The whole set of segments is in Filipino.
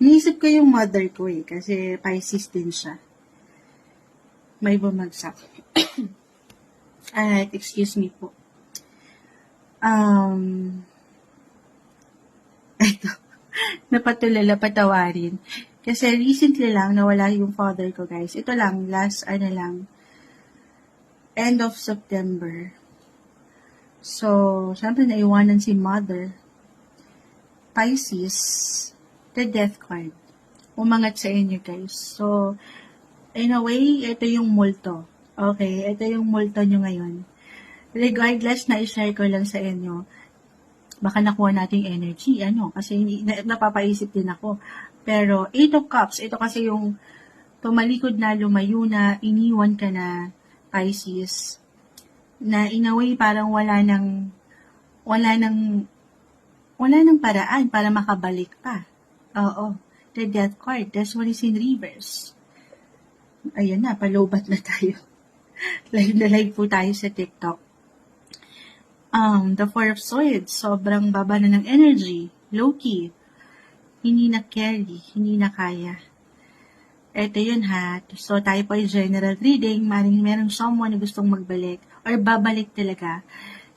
Iniisip ko yung mother ko eh, kasi Pisces din siya. May bumagsak. Alright, excuse me po. Ito, napatulala, patawarin. Kasi recently lang, nawala yung father ko, guys. Ito lang, end of September. So, syempre naiwanan si mother. Pisces, the death card. Umangat sa inyo, guys. So, in a way, ito yung multo. Okay, ito yung multo nyo ngayon. Regardless na i-share ko lang sa inyo, baka nakuha nating energy, kasi napapaisip din ako. Pero, 8 of Cups, ito kasi yung tumalikod na, lumayo na, iniwan ka na, Pisces, na in a way parang wala nang paraan para makabalik pa. Oo, the death card, this one is in reverse. Ayan na, palobat na tayo. Live na live po tayo sa TikTok. The Four of Swords, sobrang baba na ng energy, low-key, hindi na carry, hindi na kaya. Ito yun ha. So, tayo po ay general reading. Maring merong someone na gustong magbalik or babalik talaga.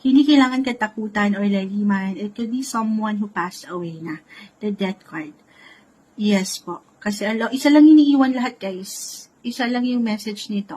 Hindi kailangan katakutan or laliman. It could be someone who passed away na. The death card. Yes po. Kasi isa lang iniiwan lahat, guys. Isa lang yung message nito.